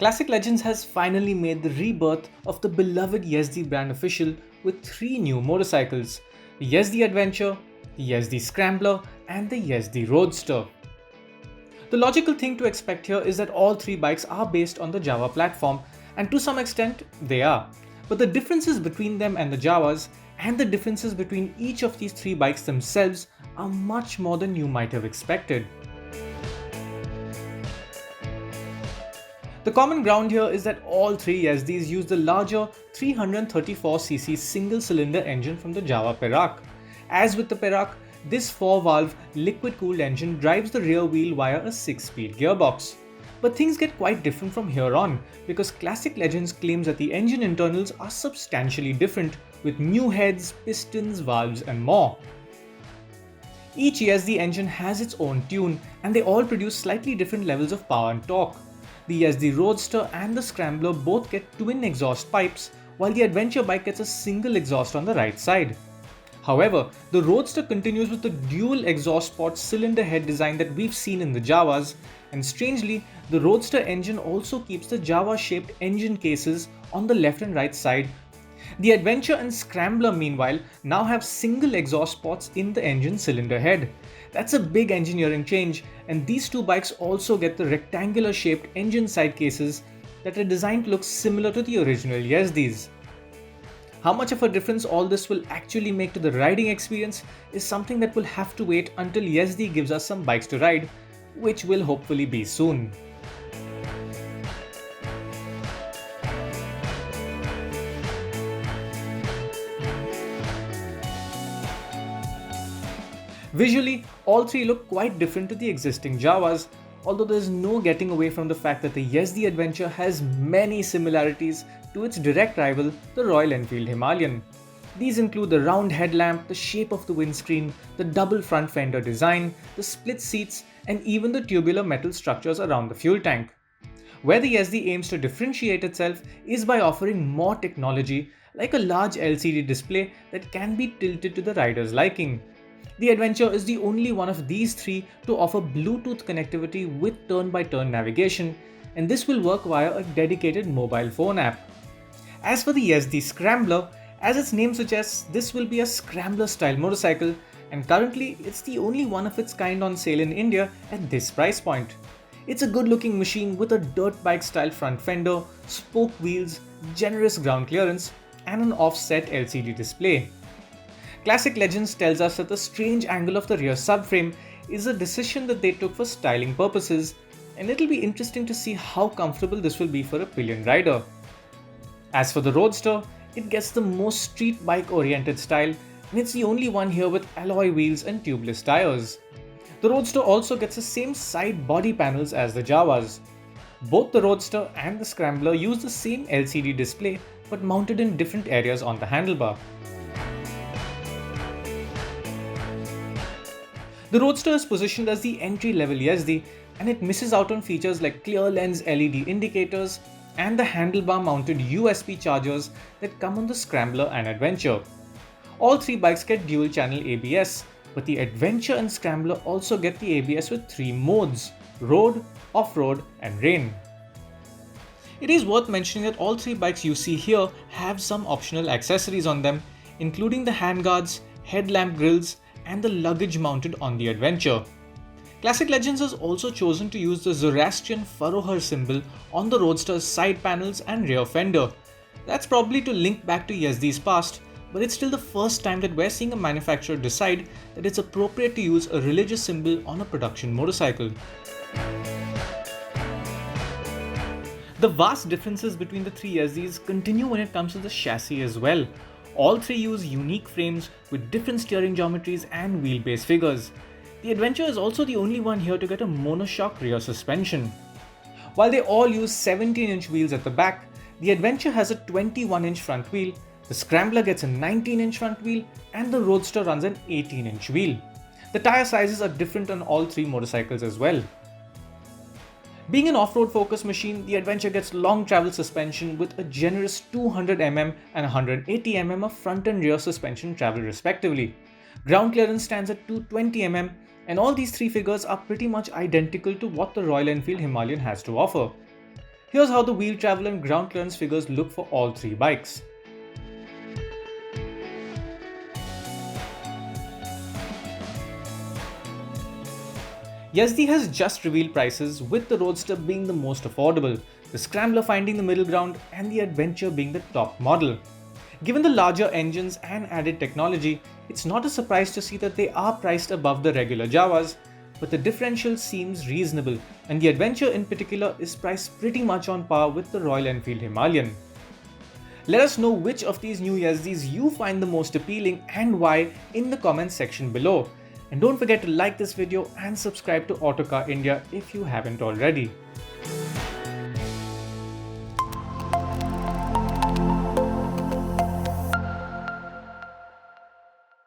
Classic Legends has finally made the rebirth of the beloved Yezdi brand official with three new motorcycles: the Yezdi Adventure, the Yezdi Scrambler, and the Yezdi Roadster. The logical thing to expect here is that all three bikes are based on the Java platform, and to some extent they are. But the differences between them and the Javas, and the differences between each of these three bikes themselves, are much more than you might have expected. The common ground here is that all three Yezdis use the larger 334cc single-cylinder engine from the Java Perak. As with the Perak, this 4-valve liquid-cooled engine drives the rear wheel via a 6-speed gearbox. But things get quite different from here on, because Classic Legends claims that the engine internals are substantially different, with new heads, pistons, valves and more. Each Yezdi engine has its own tune, and they all produce slightly different levels of power and torque. The Yezdi Roadster and the Scrambler both get twin exhaust pipes, while the Adventure bike gets a single exhaust on the right side. However, the Roadster continues with the dual exhaust pod cylinder head design that we've seen in the Javas, and strangely, the Roadster engine also keeps the Java-shaped engine cases on the left and right side. The Adventure and Scrambler, meanwhile, now have single exhaust pods in the engine cylinder head. That's a big engineering change, and these two bikes also get the rectangular shaped engine side cases that are designed to look similar to the original Yezdis. How much of a difference all this will actually make to the riding experience is something that will have to wait until Yezdi gives us some bikes to ride, which will hopefully be soon. Visually, all three look quite different to the existing Javas, although there's no getting away from the fact that the Yezdi Adventure has many similarities to its direct rival, the Royal Enfield Himalayan. These include the round headlamp, the shape of the windscreen, the double front fender design, the split seats, and even the tubular metal structures around the fuel tank. Where the Yezdi aims to differentiate itself is by offering more technology, like a large LCD display that can be tilted to the rider's liking. The Adventure is the only one of these three to offer Bluetooth connectivity with turn-by-turn navigation, and this will work via a dedicated mobile phone app. As for the Yezdi Scrambler, as its name suggests, this will be a Scrambler-style motorcycle, and currently it's the only one of its kind on sale in India at this price point. It's a good-looking machine with a dirt bike-style front fender, spoke wheels, generous ground clearance, and an offset LCD display. Classic Legends tells us that the strange angle of the rear subframe is a decision that they took for styling purposes, and it'll be interesting to see how comfortable this will be for a pillion rider. As for the Roadster, it gets the most street bike oriented style, and it's the only one here with alloy wheels and tubeless tires. The Roadster also gets the same side body panels as the Javas. Both the Roadster and the Scrambler use the same LCD display, but mounted in different areas on the handlebar. The Roadster is positioned as the entry-level Yezdi, and it misses out on features like clear lens LED indicators and the handlebar-mounted USB chargers that come on the Scrambler and Adventure. All three bikes get dual-channel ABS, but the Adventure and Scrambler also get the ABS with three modes: road, off-road, and rain. It is worth mentioning that all three bikes you see here have some optional accessories on them, including the handguards, headlamp grills, and the luggage mounted on the Adventure. Classic Legends has also chosen to use the Zoroastrian Farohar symbol on the Roadster's side panels and rear fender. That's probably to link back to Yezdi's past, but it's still the first time that we're seeing a manufacturer decide that it's appropriate to use a religious symbol on a production motorcycle. The vast differences between the three Yezdis continue when it comes to the chassis as well. All three use unique frames with different steering geometries and wheelbase figures. The Adventure is also the only one here to get a monoshock rear suspension. While they all use 17-inch wheels at the back, the Adventure has a 21-inch front wheel, the Scrambler gets a 19-inch front wheel, and the Roadster runs an 18-inch wheel. The tyre sizes are different on all three motorcycles as well. Being an off-road focused machine, the Adventure gets long travel suspension with a generous 200mm and 180mm of front and rear suspension travel respectively. Ground clearance stands at 220mm, and all these three figures are pretty much identical to what the Royal Enfield Himalayan has to offer. Here's how the wheel travel and ground clearance figures look for all three bikes. Yezdi has just revealed prices, with the Roadster being the most affordable, the Scrambler finding the middle ground, and the Adventure being the top model. Given the larger engines and added technology, it's not a surprise to see that they are priced above the regular Jawas, but the differential seems reasonable, and the Adventure in particular is priced pretty much on par with the Royal Enfield Himalayan. Let us know which of these new Yezdis you find the most appealing and why in the comments section below. And don't forget to like this video and subscribe to Autocar India if you haven't already.